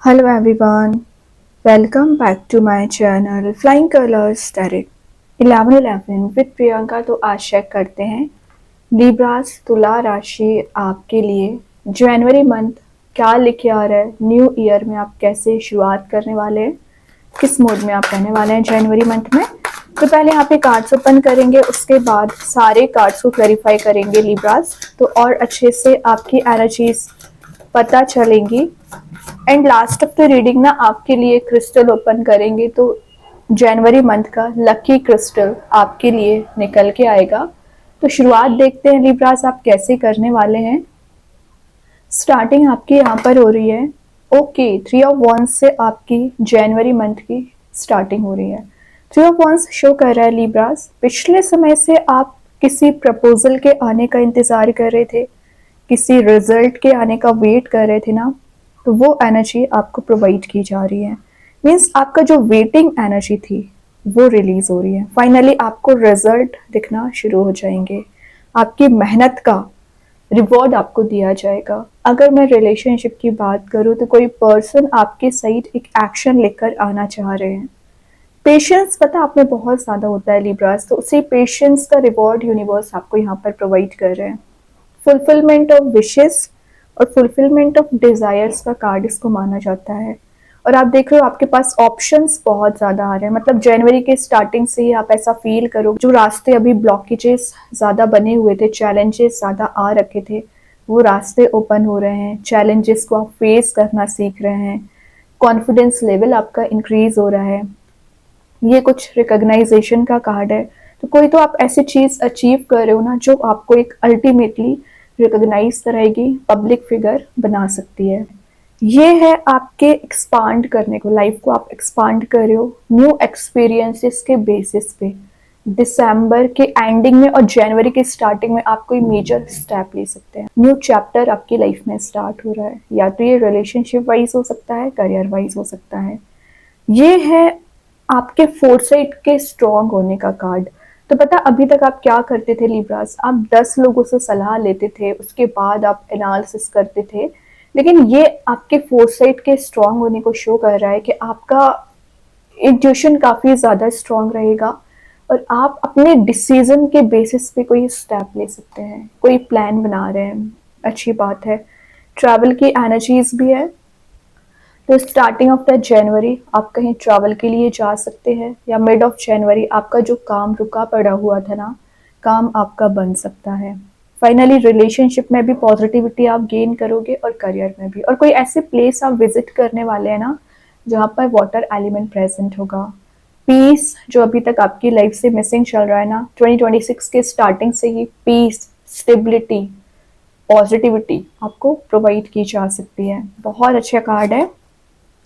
Hello everyone, welcome back to my channel Flying Colors Tarot 1111 with Priyanka. तो आज check करते हैं लिब्रास तुला राशि आपके लिए जनवरी मंथ क्या लिखे आ रहा है। न्यू ईयर में आप कैसे शुरुआत करने वाले हैं, किस मोड में आप रहने वाले हैं जनवरी मंथ में। तो पहले यहाँ पे कार्ड्स ओपन करेंगे, उसके बाद सारे कार्ड्स को क्लैरिफाई करेंगे लिब्रास, तो और अच्छे से आपकी एनर्जीज पता चलेंगी। And last of the reading ना आपके लिए क्रिस्टल ओपन करेंगे, तो जनवरी मंथ का लकी क्रिस्टल आपके लिए निकल के आएगा। तो शुरुआत देखते हैं लिब्रास आप कैसे करने वाले हैं। स्टार्टिंग आपकी यहाँ पर हो रही है ओके 3 ऑफ वंस से आपकी जनवरी मंथ की स्टार्टिंग हो रही है। 3 ऑफ वंस शो कर रहा है लिब्रास, पिछले समय से आप किसी प्रपोजल के आने का इंतजार कर रहे थे, किसी रिजल्ट के आने का वेट कर रहे थे ना, तो वो एनर्जी आपको प्रोवाइड की जा रही है। मीन्स आपका जो वेटिंग एनर्जी थी वो रिलीज हो रही है। फाइनली आपको रिजल्ट दिखना शुरू हो जाएंगे, आपकी मेहनत का रिवॉर्ड आपको दिया जाएगा। अगर मैं रिलेशनशिप की बात करूँ तो कोई पर्सन आपके साइड एक एक्शन लेकर आना चाह रहे हैं। पेशेंस पता आप में बहुत ज़्यादा होता है लिब्रास, तो उसी पेशेंस का रिवॉर्ड यूनिवर्स आपको यहाँ पर प्रोवाइड कर रहे हैं। फुलफिलमेंट ऑफ विशेस और फुलफिलमेंट ऑफ डिजायर्स का कार्ड इसको माना जाता है। और आप देख रहे हो आपके पास ऑप्शंस बहुत ज़्यादा आ रहे हैं, मतलब जनवरी के स्टार्टिंग से ही आप ऐसा फील करो जो रास्ते अभी ब्लॉकेजेस ज़्यादा बने हुए थे, चैलेंजेस ज़्यादा आ रखे थे, वो रास्ते ओपन हो रहे हैं। चैलेंजेस को आप फेस करना सीख रहे हैं, कॉन्फिडेंस लेवल आपका इंक्रीज हो रहा है। ये कुछ रिकॉग्नाइजेशन का कार्ड है, तो कोई तो आप ऐसी चीज़ अचीव कर रहे हो ना जो आपको एक अल्टीमेटली रिकॉग्नाइज कराएगी, पब्लिक फिगर बना सकती है। ये है आपके एक्सपांड करने को, लाइफ को आप एक्सपांड कर रहे हो न्यू एक्सपीरियंसेस के बेसिस पे। दिसंबर के एंडिंग में और जनवरी के स्टार्टिंग में आप कोई मेजर स्टेप ले सकते हैं। न्यू चैप्टर आपकी लाइफ में स्टार्ट हो रहा है, या तो ये रिलेशनशिप वाइज हो सकता है, करियर वाइज हो सकता है। ये है आपके फोरसाइट के स्ट्रॉन्ग होने का कार्ड। तो पता अभी तक आप क्या करते थे लिब्रास, आप 10 लोगों से सलाह लेते थे, उसके बाद आप एनालिसिस करते थे, लेकिन ये आपके फोरसाइट के स्ट्रॉन्ग होने को शो कर रहा है कि आपका इंट्यूशन काफ़ी ज़्यादा स्ट्रॉन्ग रहेगा और आप अपने डिसीजन के बेसिस पे कोई स्टेप ले सकते हैं, कोई प्लान बना रहे हैं। अच्छी बात है। ट्रैवल की एनर्जीज भी है, तो स्टार्टिंग ऑफ द जनवरी आप कहीं ट्रैवल के लिए जा सकते हैं, या मिड ऑफ जनवरी आपका जो काम रुका पड़ा हुआ था ना, काम आपका बन सकता है। फाइनली रिलेशनशिप में भी पॉजिटिविटी आप गेन करोगे और करियर में भी। और कोई ऐसे प्लेस आप विजिट करने वाले हैं ना जहाँ पर वाटर एलिमेंट प्रेजेंट होगा। पीस जो अभी तक आपकी लाइफ से मिसिंग चल रहा है ना, 2026 के स्टार्टिंग से ही पीस, स्टेबिलिटी, पॉजिटिविटी आपको प्रोवाइड की जा सकती है। बहुत अच्छा कार्ड है,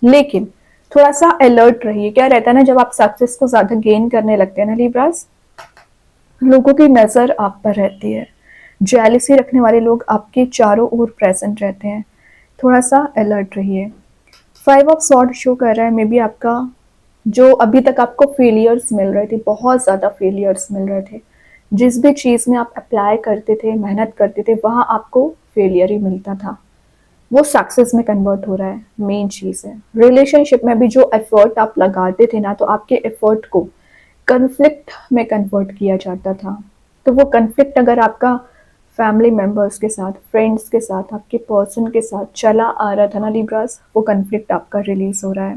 लेकिन थोड़ा सा अलर्ट रहिए। क्या रहता है ना, जब आप सक्सेस को ज्यादा गेन करने लगते हैं ना लिब्रास, लोगों की नजर आप पर रहती है, जेलसी रखने वाले लोग आपके चारों ओर प्रेजेंट रहते हैं। थोड़ा सा अलर्ट रहिए। 5 ऑफ सॉर्ड शो कर रहा है, मे बी आपका जो अभी तक आपको फेलियर्स मिल रहे थे, बहुत ज़्यादा फेलियर्स मिल रहे थे, जिस भी चीज़ में आप अप्लाई करते थे, मेहनत करते थे, वहाँ आपको फेलियर ही मिलता था, वो सक्सेस में कन्वर्ट हो रहा है। मेन चीज़ है रिलेशनशिप में भी जो एफर्ट आप लगाते थे ना, तो आपके एफर्ट को कन्फ्लिक्ट में कन्वर्ट किया जाता था। तो वो कन्फ्लिक्ट अगर आपका फैमिली मेम्बर्स के साथ, फ्रेंड्स के साथ, आपके पर्सन के साथ चला आ रहा था ना लिब्रास, वो कन्फ्लिक्ट आपका रिलीज हो रहा है।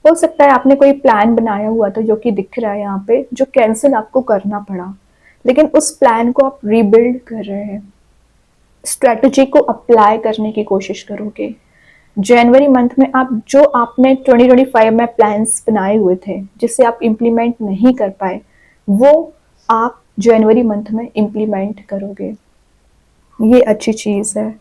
हो सकता है आपने कोई प्लान बनाया हुआ था जो कि दिख रहा है यहाँ पे, जो कैंसिल आपको करना पड़ा, लेकिन उस प्लान को आप रीबिल्ड कर रहे हैं, स्ट्रेटजी को अप्लाई करने की कोशिश करोगे। जनवरी मंथ में आप जो आपने 2025 में प्लान्स बनाए हुए थे जिसे आप इम्प्लीमेंट नहीं कर पाए, वो आप जनवरी मंथ में इम्प्लीमेंट करोगे। ये अच्छी चीज़ है।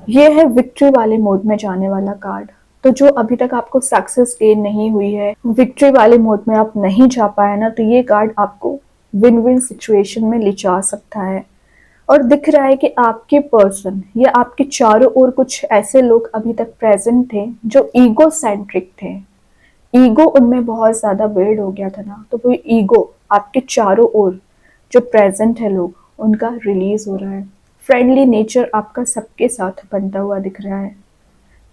ये है विक्ट्री वाले मोड में जाने वाला कार्ड। तो जो अभी तक आपको सक्सेस गेन नहीं हुई है, विक्ट्री वाले मोड में आप नहीं जा पाए ना, तो ये कार्ड आपको विन विन सिचुएशन में ले जा सकता है। और दिख रहा है कि आपके पर्सन या आपके चारों ओर कुछ ऐसे लोग अभी तक प्रेजेंट थे जो ईगो सेंट्रिक थे, ईगो उनमें बहुत ज़्यादा बिल्ड हो गया था ना, तो वो ईगो आपके चारों ओर जो प्रेजेंट है लोग, उनका रिलीज हो रहा है। फ्रेंडली नेचर आपका सबके साथ बनता हुआ दिख रहा है।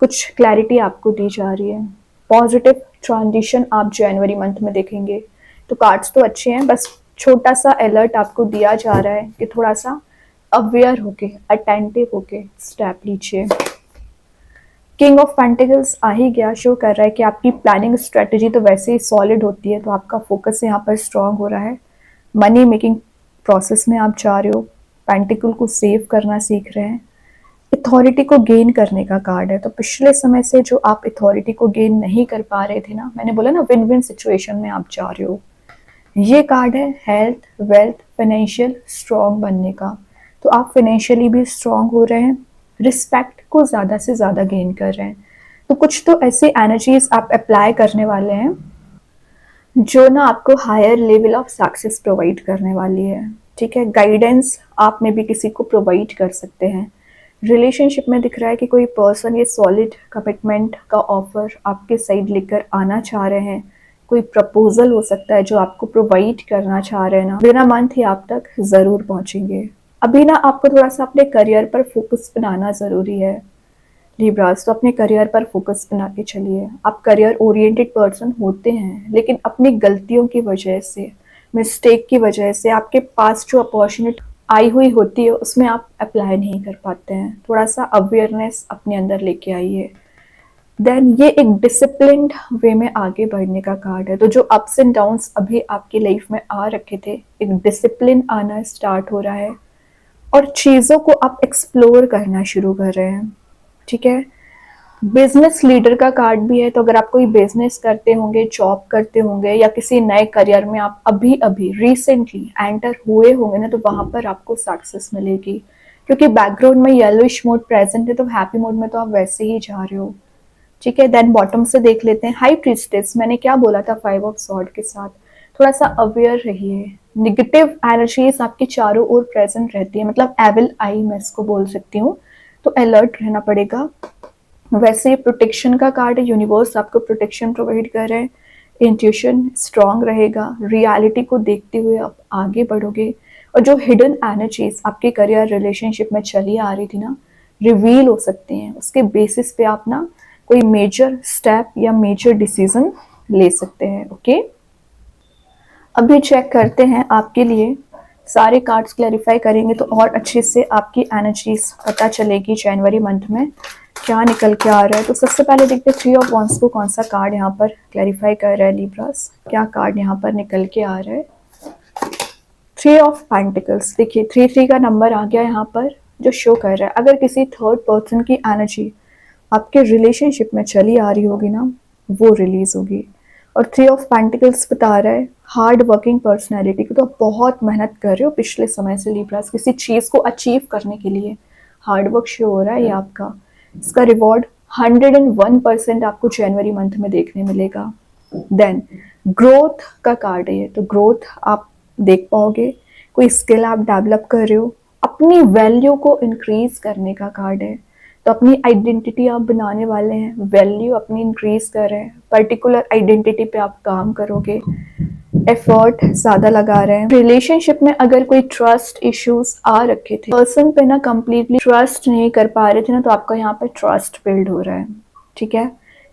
कुछ क्लैरिटी आपको दी जा रही है। पॉजिटिव ट्रांजिशन आप जनवरी मंथ में देखेंगे। तो कार्ड्स तो अच्छे हैं, बस छोटा सा अलर्ट आपको दिया जा रहा है कि थोड़ा सा अवेयर होके, अटेंटिव होके स्टेप लीजिए। किंग ऑफ पेंटिकल्स आ ही गया, शो कर रहा है कि आपकी प्लानिंग स्ट्रेटजी तो वैसे ही सॉलिड होती है, तो आपका फोकस यहाँ पर स्ट्रांग हो रहा है। मनी मेकिंग प्रोसेस में आप जा रहे हो, पेंटिकल को सेव करना सीख रहे हैं। अथॉरिटी को गेन करने का कार्ड है, तो पिछले समय से जो आप अथॉरिटी को गेन नहीं कर पा रहे थे ना, मैंने बोला ना विन विन सिचुएशन में आप जा रहे हो। ये कार्ड है हेल्थ, वेल्थ, फाइनेंशियल स्ट्रांग बनने का। तो आप फाइनेंशियली भी स्ट्रांग हो रहे हैं, रिस्पेक्ट को ज़्यादा से ज़्यादा गेन कर रहे हैं। तो कुछ तो ऐसी एनर्जीज आप अप्लाई करने वाले हैं जो ना आपको higher level of success provide करने वाली है। ठीक है, गाइडेंस आप में भी किसी को प्रोवाइड कर सकते हैं। रिलेशनशिप में दिख रहा है कि कोई पर्सन ये सॉलिड कमिटमेंट का ऑफर आपके साइड लेकर आना चाह रहे हैं। कोई प्रपोजल हो सकता है जो आपको प्रोवाइड करना चाह रहे हैं ना, बिना मंथ ही आप तक ज़रूर पहुंचेंगे। अभी ना आपको थोड़ा सा अपने करियर पर फोकस बनाना ज़रूरी है लिब्रास, तो अपने करियर पर फोकस बना के चलिए। आप करियर ओरिएंटेड पर्सन होते हैं, लेकिन अपनी गलतियों की वजह से, मिस्टेक की वजह से आपके पास जो अपॉर्चुनिटी आई हुई होती है उसमें आप अप्लाई नहीं कर पाते हैं। थोड़ा सा अवेयरनेस अपने अंदर लेके आइए। देन ये एक डिसिप्लिन्ड वे में आगे बढ़ने का कार्ड है। तो जो अप्स एंड डाउन्स अभी आपकी लाइफ में आ रखे थे, एक डिसिप्लिन आना स्टार्ट हो रहा है और चीज़ों को आप एक्सप्लोर करना शुरू कर रहे हैं। ठीक है, बिजनेस लीडर का कार्ड भी है, तो अगर आप कोई बिजनेस करते होंगे, जॉब करते होंगे या किसी नए करियर में आप अभी अभी रिसेंटली एंटर हुए होंगे ना, तो वहां पर आपको सक्सेस मिलेगी। क्योंकि बैकग्राउंड में येलोइश मोड प्रेजेंट है, तो हैप्पी मोड में तो आप वैसे ही जा रहे हो। ठीक है, देन बॉटम से देख लेते हैं हाई प्रीस्टेस। मैंने क्या बोला था 5 ऑफ सॉर्ड के साथ, थोड़ा सा अवेयर रहिए। निगेटिव एनर्जीज आपके चारों ओर प्रेजेंट रहती है, मतलब एविल आई मैं इसको बोल सकती हूँ, तो अलर्ट रहना पड़ेगा। वैसे प्रोटेक्शन का कार्ड है, यूनिवर्स आपको प्रोटेक्शन प्रोवाइड कर रहे हैं। इंट्यूशन स्ट्रांग रहेगा, रियलिटी को देखते हुए आप आगे बढ़ोगे और जो हिडन एनर्जीज आपके करियर रिलेशनशिप में चली आ रही थी ना, रिवील हो सकती हैं। उसके बेसिस पे आप ना कोई मेजर स्टेप या मेजर डिसीजन ले सकते हैं। ओके, अभी चेक करते हैं आपके लिए, सारे कार्ड्स क्लैरिफाई करेंगे तो और अच्छे से आपकी एनर्जीज पता चलेगी जनवरी मंथ में क्या निकल के आ रहा है। तो सबसे पहले देखते हैं 3 ऑफ वॉन्ड्स को कौन सा कार्ड यहाँ पर क्लैरिफाई कर रहा है लिब्रास, क्या कार्ड यहाँ पर निकल के आ रहा है। 3 ऑफ पेंटिकल्स, देखिए 3 का नंबर आ गया यहाँ पर, जो शो कर रहा है अगर किसी थर्ड पर्सन की एनर्जी आपके रिलेशनशिप में चली आ रही होगी ना, वो रिलीज होगी। और 3 ऑफ पेंटिकल्स बता रहा है हार्ड वर्किंग पर्सनैलिटी को, तो आप बहुत मेहनत कर रहे हो पिछले समय से लिब्रास, किसी चीज़ को अचीव करने के लिए हार्ड वर्क शो हो रहा है ये आपका। इसका रिवॉर्ड 101% आपको जनवरी मंथ में देखने मिलेगा। देन ग्रोथ का कार्ड है ये, तो ग्रोथ आप देख पाओगे, कोई स्किल आप डेवलप कर रहे हो, अपनी वैल्यू को इंक्रीज करने का कार्ड है। तो अपनी आइडेंटिटी आप बनाने वाले हैं, वैल्यू अपनी इंक्रीज कर रहे हैं, पर्टिकुलर आइडेंटिटी पे आप काम करोगे, एफर्ट ज्यादा लगा रहे हैं। रिलेशनशिप में अगर कोई ट्रस्ट इश्यूज आ रखे थे, पर्सन पे ना कंप्लीटली ट्रस्ट नहीं कर पा रहे थे ना, तो आपका यहाँ पे ट्रस्ट बिल्ड हो रहा है। ठीक है,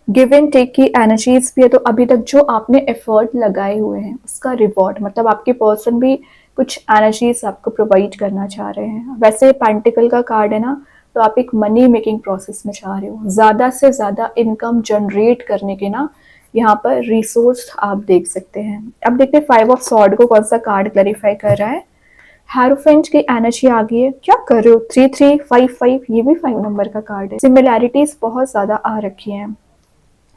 गिव एंड टेक की एनर्जीज भी है, तो अभी तक जो आपने एफर्ट लगाए हुए हैं उसका रिवॉर्ड, मतलब आपके पर्सन भी कुछ एनर्जीज आपको प्रोवाइड करना चाह रहे हैं। वैसे पेंटिकल का कार्ड है ना, तो आप एक मनी मेकिंग प्रोसेस में चाह रहे हो, ज़्यादा से ज़्यादा इनकम जनरेट करने के ना यहाँ पर रिसोर्स आप देख सकते हैं। अब देखते हैं 5 ऑफ सॉर्ड को कौन सा कार्ड क्लैरिफाई कर रहा है। हेरोफेंट की एनर्जी आ गई है, क्या कर रहे हो 3355, ये भी 5 नंबर का कार्ड है। सिमिलैरिटीज बहुत ज़्यादा आ रखी हैं,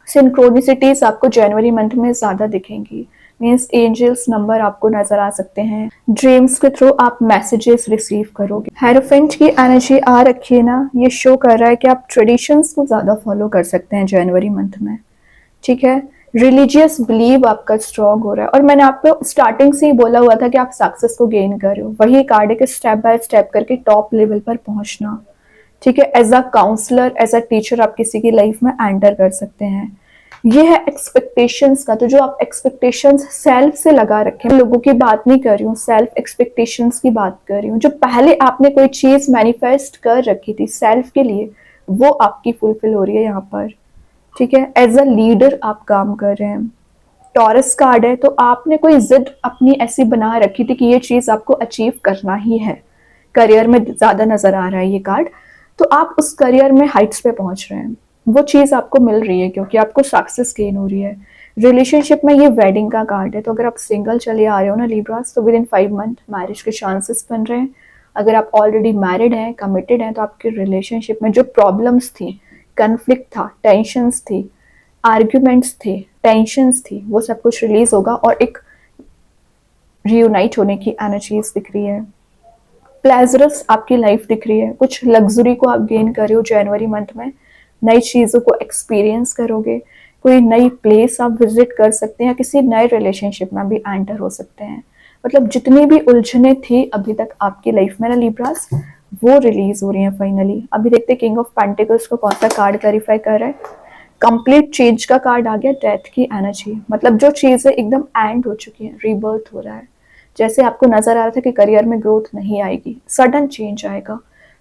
सिंक्रोनिसिटीज आपको जनवरी मंथ में ज़्यादा दिखेंगी, मीन्स एंजल्स नंबर आपको नजर आ सकते हैं, ड्रीम्स के थ्रू आप मैसेजेस रिसीव करोगे। हेरोफेंट की एनर्जी आ रखी है ना, ये शो कर रहा है कि आप ट्रेडिशंस को ज़्यादा फॉलो कर सकते हैं जनवरी मंथ में। ठीक है, रिलीजियस बिलीव आपका स्ट्रॉन्ग हो रहा है, और मैंने आपको स्टार्टिंग से ही बोला हुआ था कि आप सक्सेस को गेन कर रहे हो, वही कार्ड है कि स्टेप बाय स्टेप करके टॉप लेवल पर पहुंचना। ठीक है, as a counsellor, as a teacher आप किसी की लाइफ में एंटर कर सकते हैं। ये है एक्सपेक्टेशंस का, तो जो आप एक्सपेक्टेशंस सेल्फ से लगा रखे हैं, लोगों की बात नहीं कर रही हूँ, सेल्फ एक्सपेक्टेशंस की बात कर रही हूँ। जो पहले आपने कोई चीज मैनिफेस्ट कर रखी थी सेल्फ के लिए, वो आपकी फुलफिल हो रही है यहाँ पर, ठीक है। एज अ लीडर आप काम कर रहे हैं। टॉरस कार्ड है, तो आपने कोई जिद अपनी ऐसी बना रखी थी कि ये चीज आपको अचीव करना ही है। करियर में ज्यादा नजर आ रहा है ये कार्ड, तो आप उस करियर में हाइट्स पे पहुंच रहे हैं, वो चीज आपको मिल रही है क्योंकि आपको सक्सेस गेन हो रही है। रिलेशनशिप में ये वेडिंग का कार्ड है, तो अगर आप सिंगल चले आ रहे हो ना लिब्रास, तो विद इन 5 मंथ मैरिज के चांसेस बन रहे हैं। अगर आप ऑलरेडी मैरिड हैं, कमिटेड हैं, तो आपके रिलेशनशिप में जो प्रॉब्लम्स थी, कन्फ्लिक्ट था, टेंशंस थी, आर्ग्यूमेंट्स थे, टेंशंस थी, वो सब कुछ रिलीज होगा और एक रियूनाइट होने की एनर्जीज दिख रही है। प्लेजरस आपकी लाइफ दिख रही है, कुछ लग्जरी को आप गेन कर रहे हो जनवरी मंथ में, नई चीज़ों को एक्सपीरियंस करोगे, कोई नई प्लेस आप विजिट कर सकते हैं या किसी नए रिलेशनशिप में भी एंटर हो सकते हैं। मतलब जितनी भी उलझने थी अभी तक आपकी लाइफ में ना लिब्रास, वो रिलीज हो रही हैं फाइनली। अभी देखते हैं किंग ऑफ पेंटिकल्स को कौन सा कार्ड क्लैरिफाई कर रहा है। कंप्लीट चेंज का कार्ड आ गया, डेथ की एनर्जी, मतलब जो चीज़ें एकदम एंड हो चुकी हैं, रीबर्थ हो रहा है। जैसे आपको नजर आ रहा था कि करियर में ग्रोथ नहीं आएगी, सडन चेंज आएगा।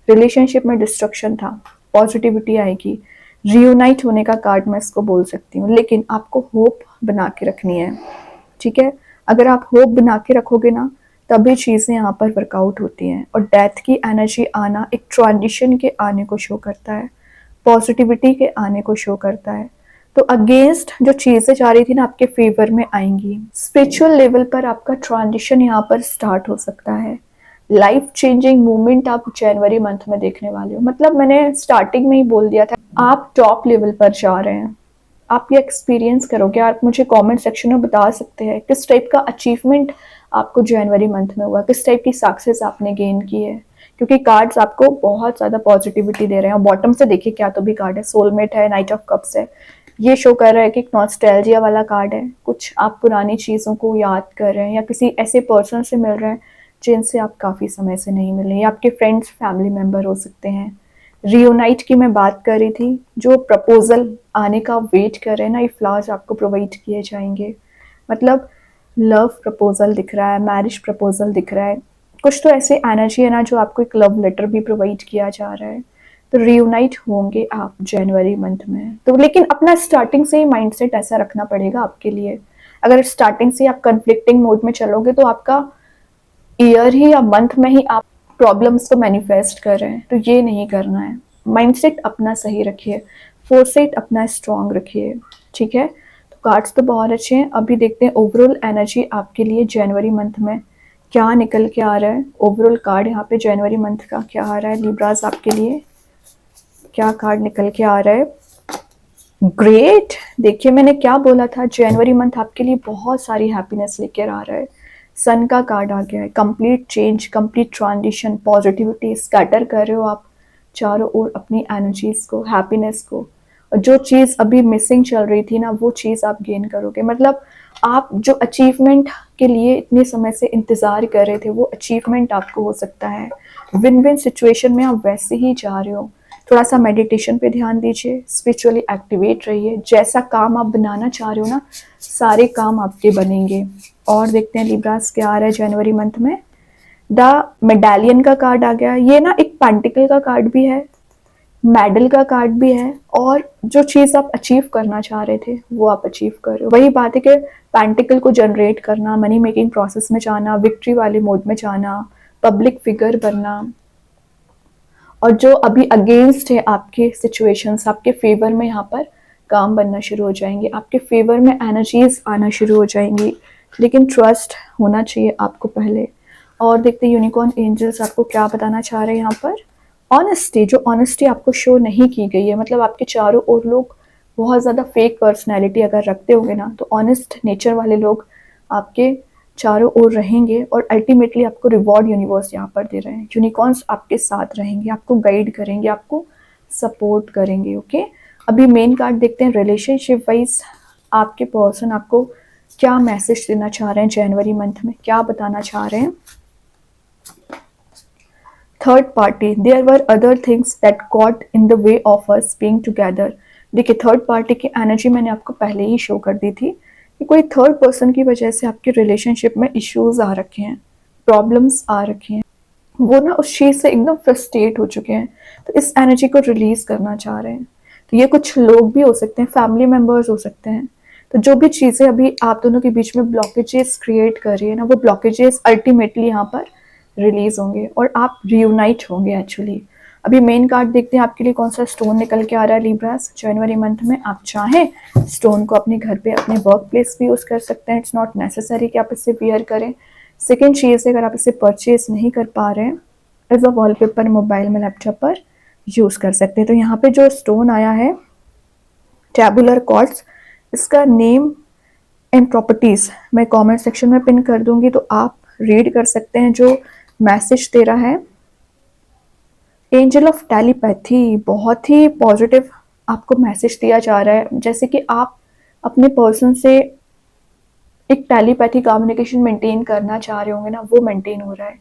रिलेशनशिप में डिस्ट्रक्शन था, पॉजिटिविटी आएगी। रियूनाइट होने का कार्ड मैं इसको बोल सकती हूँ, लेकिन आपको होप बना के रखनी है, ठीक है। अगर आप होप बना के रखोगे ना, तभी चीज़ें यहाँ पर वर्कआउट होती हैं। और डेथ की एनर्जी आना एक ट्रांजिशन के आने को शो करता है, पॉजिटिविटी के आने को शो करता है। तो अगेंस्ट जो चीज़ें जा रही थी ना, आपके फेवर में आएंगी। स्पिरिचुअल लेवल पर आपका ट्रांजिशन यहाँ पर स्टार्ट हो सकता है। लाइफ चेंजिंग मूवमेंट आप जनवरी मंथ में देखने वाले हो। मतलब मैंने स्टार्टिंग में ही बोल दिया था, आप टॉप लेवल पर जा रहे हैं। आप ये एक्सपीरियंस करोगे। आप मुझे कमेंट सेक्शन में बता सकते हैं किस टाइप का अचीवमेंट आपको जनवरी मंथ में हुआ, किस टाइप की सक्सेस आपने गेन की है, क्योंकि कार्ड्स आपको बहुत ज़्यादा पॉजिटिविटी दे रहे हैं। और बॉटम से देखिए क्या तो भी कार्ड है, सोलमेट है, नाइट ऑफ कप्स है। ये शो कर रहा है कि एक नॉस्टैल्जिया वाला कार्ड है, कुछ आप पुरानी चीज़ों को याद कर रहे हैं या किसी ऐसे पर्सन से मिल रहे हैं जिनसे आप काफ़ी समय से नहीं मिले, या आपके फ्रेंड्स फैमिली मेम्बर हो सकते हैं। रियूनाइट की मैं बात कर रही थी, जो प्रपोजल आने का वेट कर रहे हैं ना, ये फ्लावर्स आपको प्रोवाइड किए जाएंगे। मतलब लव प्रपोजल दिख रहा है, मैरिज प्रपोजल दिख रहा है, कुछ तो ऐसे एनर्जी है ना जो आपको एक लव लेटर भी प्रोवाइड किया जा रहा है। तो रियूनाइट होंगे आप जनवरी मंथ में। तो लेकिन अपना स्टार्टिंग से ही माइंडसेट ऐसा रखना पड़ेगा आपके लिए। अगर स्टार्टिंग से आप कन्फ्लिक्टिंग मोड में चलोगे तो आपका ईयर ही या मंथ में ही आप प्रॉब्लम्स को मैनिफेस्ट कर रहे हैं, तो ये नहीं करना है। माइंडसेट अपना सही रखिए, फोरसेट अपना स्ट्रांग रखिए, ठीक है। तो कार्ड्स तो बहुत अच्छे हैं। अभी देखते हैं ओवरऑल एनर्जी आपके लिए जनवरी मंथ में क्या निकल के आ रहा है। ओवरऑल कार्ड यहाँ पे जनवरी मंथ का क्या आ रहा है लिब्रास, आपके लिए क्या कार्ड निकल के आ रहा है। ग्रेट, देखिए मैंने क्या बोला था, जनवरी मंथ आपके लिए बहुत सारी हैप्पीनेस लेकर आ रहा है। सन का कार्ड आ गया है, complete change, complete transition, positivity scatter कर रहे हो आप चारों ओर अपनी एनर्जीज को, हैप्पीनेस को। और जो चीज़ अभी मिसिंग चल रही थी ना, वो चीज़ आप गेन करोगे। मतलब आप जो अचीवमेंट के लिए इतने समय से इंतज़ार कर रहे थे, वो अचीवमेंट आपको हो सकता है। विन विन सिचुएशन में आप वैसे ही जा रहे हो। थोड़ा सा मेडिटेशन पे ध्यान दीजिए, स्पिरिचुअली एक्टिवेट रहिए। जैसा काम आप बनाना चाह रहे हो ना, सारे काम आपके बनेंगे। और देखते हैं लिब्रास क्या आ रहा है जनवरी मंथ में। द मेडालियन का कार्ड आ गया। ये ना एक पेंटिकल का कार्ड भी है, मेडल का कार्ड भी है, और जो चीज़ आप अचीव करना चाह रहे थे वो आप अचीव कर रहे हो। वही बात है कि पेंटिकल को जनरेट करना, मनी मेकिंग प्रोसेस में जाना, विक्ट्री वाले मोड में जाना, पब्लिक फिगर बनना। और जो अभी अगेंस्ट है आपके सिचुएशंस, आपके फेवर में यहाँ पर काम बनना शुरू हो जाएंगे, आपके फेवर में एनर्जीज आना शुरू हो जाएंगी। लेकिन ट्रस्ट होना चाहिए आपको पहले। और देखते हैं यूनिकॉर्न एंजल्स आपको क्या बताना चाह रहे हैं यहाँ पर। ऑनेस्टी, जो ऑनेस्टी आपको शो नहीं की गई है, मतलब आपके चारों ओर लोग बहुत ज़्यादा फेक पर्सनैलिटी अगर रखते होंगे ना, तो ऑनेस्ट नेचर वाले लोग आपके चारों ओर रहेंगे और अल्टीमेटली आपको रिवॉर्ड यूनिवर्स यहाँ पर दे रहे हैं। यूनिकॉर्न्स आपके साथ रहेंगे, आपको गाइड करेंगे, आपको सपोर्ट करेंगे, ओके। अभी मेन कार्ड देखते हैं रिलेशनशिप वाइज आपके पर्सन आपको क्या मैसेज देना चाह रहे हैं जनवरी मंथ में, क्या बताना चाह रहे हैं। Third party, there were other things that got in the way of us being together. देखिए थर्ड पार्टी की एनर्जी मैंने आपको पहले ही शो कर दी थी कि कोई थर्ड पर्सन की वजह से आपके रिलेशनशिप में इश्यूज आ रखे हैं, प्रॉब्लम्स आ रखे हैं। वो ना उस चीज़ से एकदम फ्रस्ट्रेट हो चुके हैं, तो इस एनर्जी को रिलीज़ करना चाह रहे हैं। तो ये कुछ लोग भी हो सकते हैं, फैमिली मेंबर्स हो सकते हैं। तो जो भी चीज़ें अभी आप दोनों के बीच में ब्लॉकेजेस क्रिएट कर रही है ना, वो ब्लॉकेजेस अल्टीमेटली यहाँ पर रिलीज़ होंगे और आप रियूनाइट होंगे एक्चुअली। अभी मेन कार्ड देखते हैं आपके लिए कौन सा स्टोन निकल के आ रहा है लिब्रास जनवरी मंथ में। आप चाहें स्टोन को अपने घर पे, अपने वर्क प्लेस भी यूज़ कर सकते हैं। इट्स नॉट नेसेसरी कि आप इसे वियर करें। सेकेंड चीज़, अगर आप इसे परचेज नहीं कर पा रहे हैं, एज अ वॉलपेपर मोबाइल में, लैपटॉप पर यूज़ कर सकते हैं। तो यहाँ पे जो स्टोन आया है टैबुलर क्वार्ट्ज, इसका नेम एंड प्रॉपर्टीज़ मैं कमेंट सेक्शन में पिन कर दूंगी, तो आप रीड कर सकते हैं जो मैसेज दे रहा है। एंजल ऑफ टेलीपैथी, बहुत ही पॉजिटिव आपको मैसेज दिया जा रहा है, जैसे कि आप अपने पर्सन से एक टेलीपैथी कम्युनिकेशन मेंटेन करना चाह रहे होंगे ना, वो मेंटेन हो रहा है।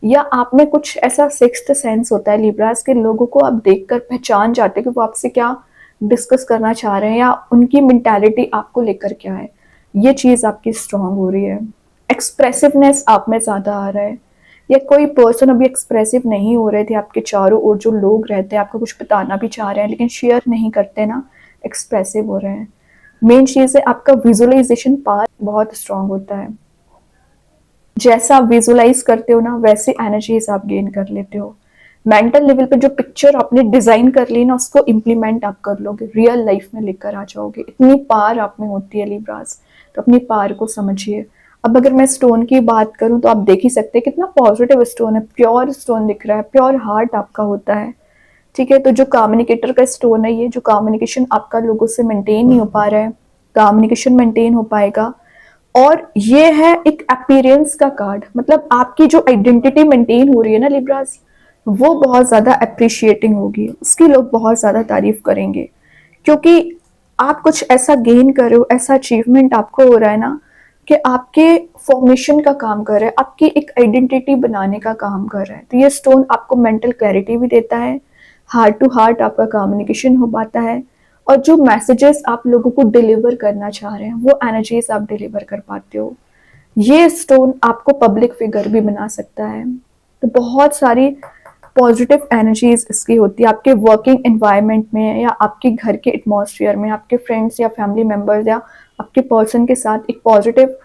या आप में कुछ ऐसा सिक्स्थ सेंस होता है लिब्रास के, लोगों को आप देखकर पहचान जाते हैं कि वो आपसे क्या डिस्कस करना चाह रहे हैं या उनकी मेंटालिटी आपको लेकर क्या है। ये चीज़ आपकी स्ट्रांग हो रही है। एक्सप्रेसिवनेस आप में ज़्यादा आ रहा है, या कोई पर्सन अभी एक्सप्रेसिव नहीं हो रहे थे आपके चारों ओर, जो लोग रहते हैं आपको कुछ बताना भी चाह रहे हैं लेकिन शेयर नहीं करते ना, एक्सप्रेसिव हो रहे हैं। मेन चीज़ है आपका विजुअलाइजेशन पावर बहुत स्ट्रांग होता है। जैसा आप विजुअलाइज करते हो ना, वैसे एनर्जीज आप गेन कर लेते हो। मेंटल लेवल पे जो पिक्चर आपने डिजाइन कर ली ना, उसको इम्प्लीमेंट आप कर लोगे, रियल लाइफ में लेकर आ जाओगे। इतनी पावर आप में होती है लिब्रास, तो अपनी पावर को समझिए। अब अगर मैं स्टोन की बात करूं तो आप देख ही सकते हैं कितना पॉजिटिव स्टोन है, प्योर स्टोन दिख रहा है, प्योर हार्ट आपका होता है। ठीक है, तो जो कम्युनिकेटर का स्टोन है, ये जो कम्युनिकेशन आपका लोगों से मेंटेन नहीं हो पा रहा है, कम्युनिकेशन मेंटेन हो पाएगा। और ये है एक अपीयरेंस का कार्ड, मतलब आपकी जो आइडेंटिटी मेंटेन हो रही है ना लिब्रास, वो बहुत ज्यादा अप्रिशिएटिंग होगी, उसकी लोग बहुत ज्यादा तारीफ करेंगे, क्योंकि आप कुछ ऐसा गेन कर रहे हो, ऐसा अचीवमेंट आपको हो रहा है ना, कि आपके फॉर्मेशन का काम कर रहा है, आपकी एक आइडेंटिटी बनाने का काम कर रहा है। तो ये स्टोन आपको मेंटल क्लैरिटी भी देता है, हार्ट टू हार्ट आपका कम्युनिकेशन हो पाता है, और जो मैसेजेस आप लोगों को डिलीवर करना चाह रहे हैं, वो एनर्जीज आप डिलीवर कर पाते हो। ये स्टोन आपको पब्लिक फिगर भी बना सकता है। तो बहुत सारी पॉजिटिव एनर्जीज इसकी होती है आपके वर्किंग एनवायरनमेंट में, या आपके घर के एटमॉस्फेयर में, आपके फ्रेंड्स या फैमिली मेंबर्स या आपके पर्सन के साथ एक पॉजिटिव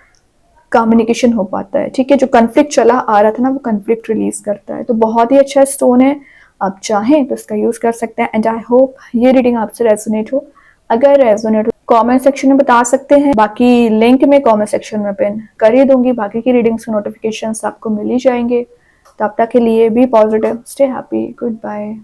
कम्युनिकेशन हो पाता है। ठीक है, जो कन्फ्लिक्ट चला आ रहा था ना, वो कन्फ्लिक्ट रिलीज करता है। तो बहुत ही अच्छा स्टोन है, आप चाहें तो इसका यूज कर सकते हैं। एंड आई होप ये रीडिंग आपसे रेजोनेट हो। अगर रेजोनेट हो कमेंट सेक्शन में बता सकते हैं, बाकी लिंक में कमेंट सेक्शन में पिन कर ही दूंगी। बाकी की रीडिंग्स के नोटिफिकेशंस आपको मिल ही जाएंगे। तब तक के लिए be positive, stay happy, good bye.